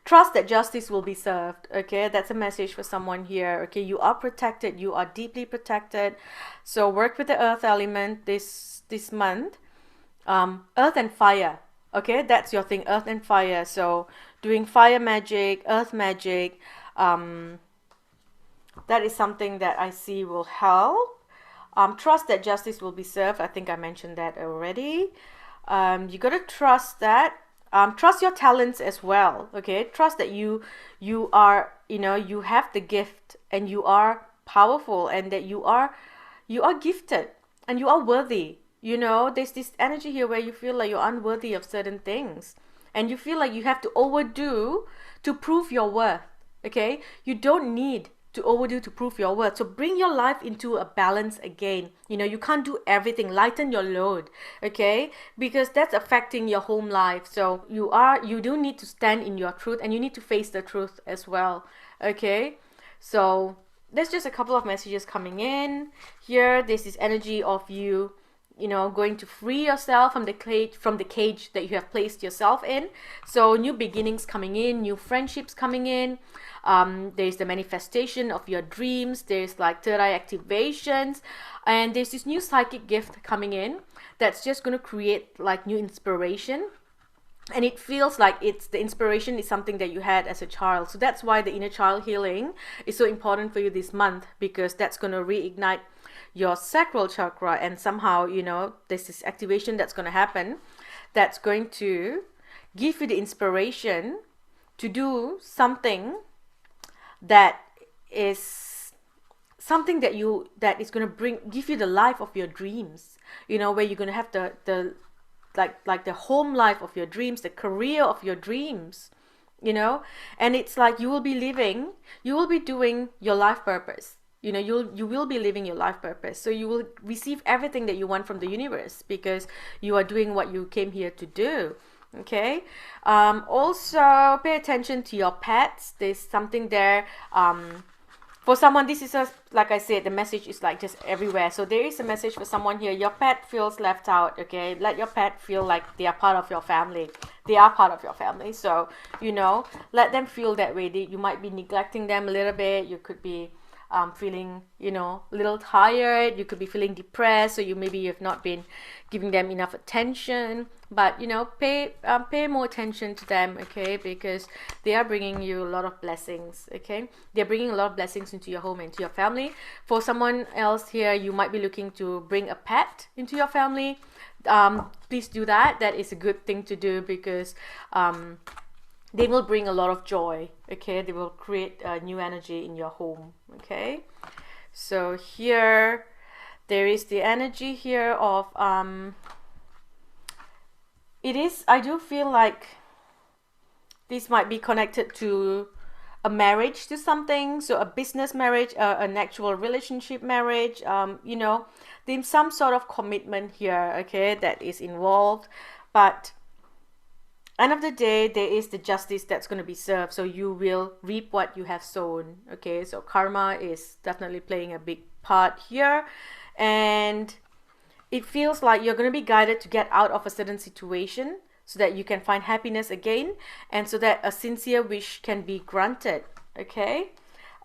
trust that justice will be served. Okay, that's a message for someone here. Okay, you are protected. You are deeply protected. So work with the earth element this month. Earth and fire. Okay, that's your thing. Earth and fire. So doing fire magic, earth magic. That is something that I see will help. Trust that justice will be served. I think I mentioned that already. You got to trust that. Trust your talents as well. Okay, trust that you are, you know, you have the gift and you are powerful, and that you are gifted and you are worthy. You know, there's this energy here where you feel like you're unworthy of certain things, and you feel like you have to overdo to prove your worth. Okay, you don't need to overdo to prove your worth. So bring your life into a balance again. You know, you can't do everything. Lighten your load, okay? Because that's affecting your home life. So you do need to stand in your truth, and you need to face the truth as well, okay? So there's just a couple of messages coming in here. There's this energy of you know, going to free yourself from the cage that you have placed yourself in. So new beginnings coming in, new friendships coming in. There's the manifestation of your dreams. There's like third eye activations, and there's this new psychic gift coming in that's just going to create like new inspiration. And it feels like the inspiration is something that you had as a child. So that's why the inner child healing is so important for you this month, because that's going to reignite your sacral chakra, and somehow, you know, there's this activation that's going to happen that's going to give you the inspiration to do something that is something that is going to give you the life of your dreams, you know, where you're going to have the like the home life of your dreams, the career of your dreams, you know. And it's like you will be doing your life purpose. You know, you will be living your life purpose. So you will receive everything that you want from the universe, because you are doing what you came here to do. Okay. Also pay attention to your pets. There's something there. For someone, this is like I said, the message is like just everywhere. So there is a message for someone here. Your pet feels left out. Okay, let your pet feel like they are part of your family. They are part of your family. So, you know, let them feel that way. You might be neglecting them a little bit. You could be feeling, you know, a little tired. You could be feeling depressed, so you've not been giving them enough attention. But, you know, pay more attention to them, okay? Because they are bringing you a lot of blessings, okay? They're bringing a lot of blessings into your home and to your family. For someone else here, you might be looking to bring a pet into your family. Please do that. That is a good thing to do, because they will bring a lot of joy, okay? They will create a new energy in your home, okay? So here, there is the energy here of, I do feel like this might be connected to a marriage, to something. So a business marriage, an actual relationship marriage, you know, there's some sort of commitment here, okay, that is involved. But end of the day, there is the justice that's going to be served. So you will reap what you have sown, okay? So karma is definitely playing a big part here. And it feels like you're going to be guided to get out of a certain situation so that you can find happiness again, and so that a sincere wish can be granted. Okay,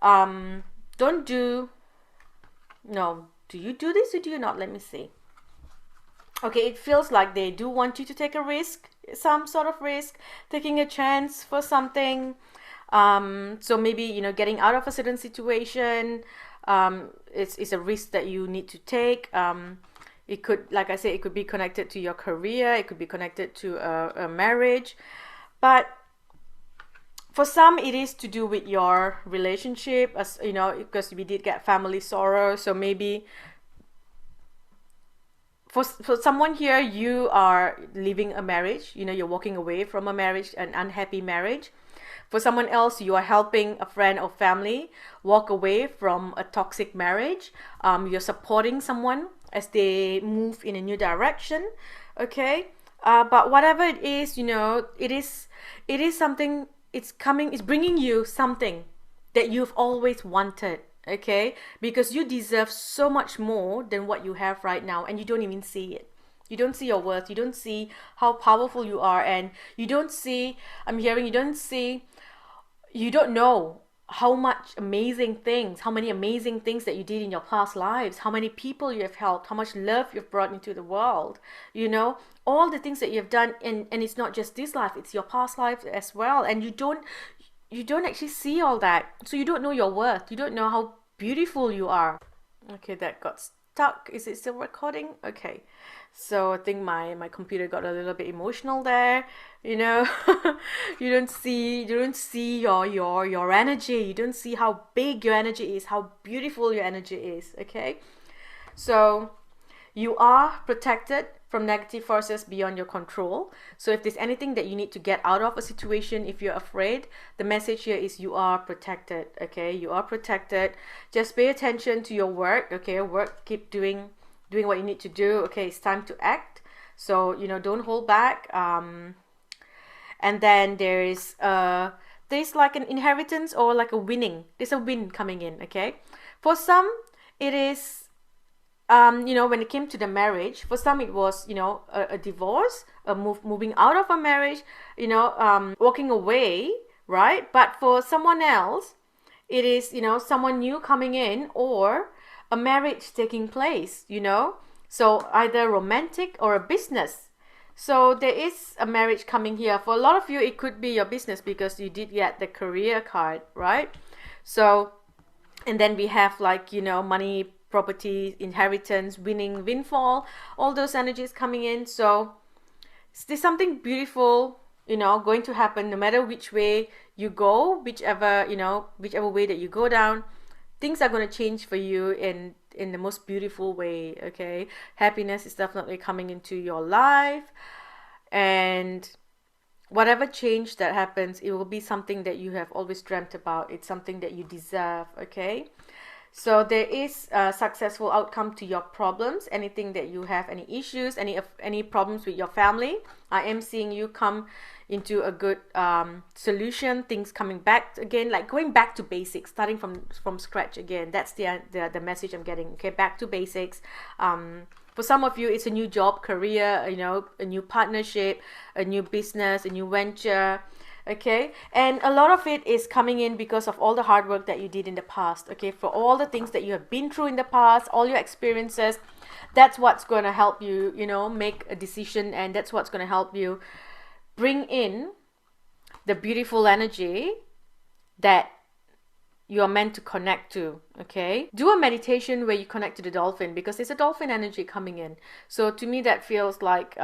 don't do, no, do you do this or do you not? Let me see. Okay, it feels like they do want you to take a risk, some sort of risk, taking a chance for something. So maybe, you know, getting out of a certain situation, it's a risk that you need to take. It could, like I said, it could be connected to your career, it could be connected to a marriage, but for some it is to do with your relationship, as you know, because we did get family sorrow. So maybe for someone here, you are leaving a marriage, you know, you're walking away from a marriage, an unhappy marriage. For someone else, you are helping a friend or family walk away from a toxic marriage. You're supporting someone as they move in a new direction. Okay, but whatever it is, you know, it is something. It's bringing you something that you've always wanted. Okay, because you deserve so much more than what you have right now, and you don't even see it. You don't see your worth. You don't see how powerful you are, and you don't see, you don't know how much amazing things, how many amazing things that you did in your past lives, how many people you have helped, how much love you've brought into the world, you know, all the things that you've done. And it's not just this life, it's your past life as well. And you don't actually see all that. So you don't know your worth. You don't know how beautiful you are. Okay, that got stuck. Is it still recording? Okay. So I think my computer got a little bit emotional there, you know. you don't see your energy. You don't see how big your energy is, how beautiful your energy is. Okay, so you are protected from negative forces beyond your control. So if there's anything that you need to get out of a situation, if you're afraid, the message here is you are protected. Okay, you are protected. Just pay attention to your work. Okay, keep doing what you need to do. Okay, it's time to act. So, you know, don't hold back. And then there's like an inheritance or like a winning. There's a win coming in. Okay, for some it is, you know, when it came to the marriage, for some it was, you know, a divorce, moving out of a marriage, you know, walking away, right? But for someone else, it is, you know, someone new coming in, or a marriage taking place, you know. So either romantic or a business. So there is a marriage coming here. For a lot of you, it could be your business because you did get the career card, right? So, and then we have, like, you know, money, property, inheritance, winning, windfall, all those energies coming in. So there's something beautiful, you know, going to happen no matter which way you go, whichever way that you go down. Things are going to change for you in the most beautiful way. Okay, happiness is definitely coming into your life, and whatever change that happens, it will be something that you have always dreamt about. It's something that you deserve. Okay, so there is a successful outcome to your problems. Anything that you have, any issues, any problems with your family, I am seeing you come into a good solution. Things coming back again, like going back to basics, starting from scratch again. That's the message I'm getting. Okay, back to basics. For some of you, it's a new job, career, you know, a new partnership, a new business, a new venture. Okay, and a lot of it is coming in because of all the hard work that you did in the past. Okay, for all the things that you have been through in the past, all your experiences, that's what's going to help you, you know, make a decision, and that's what's going to help you bring in the beautiful energy that you are meant to connect to. Okay, do a meditation where you connect to the dolphin, because there's a dolphin energy coming in. So to me, that feels like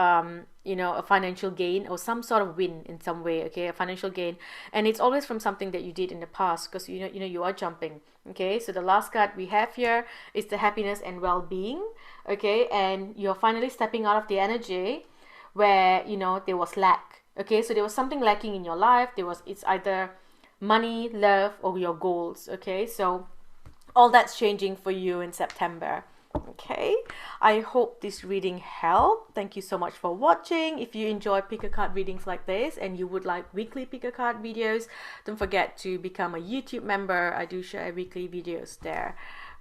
you know, a financial gain or some sort of win in some way. Okay, a financial gain, and it's always from something that you did in the past, because you know you are jumping. Okay, so the last card we have here is the happiness and well-being. Okay, and you're finally stepping out of the energy where, you know, there was lack. Okay, so there was something lacking in your life. It's either money, love, or your goals. Okay, so all that's changing for you in September. Okay, I hope this reading helped. Thank you so much for watching. If you enjoy pick a card readings like this and you would like weekly pick a card videos, don't forget to become a YouTube member. I do share weekly videos there.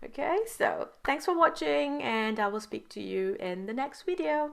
Okay, so thanks for watching, and I will speak to you in the next video.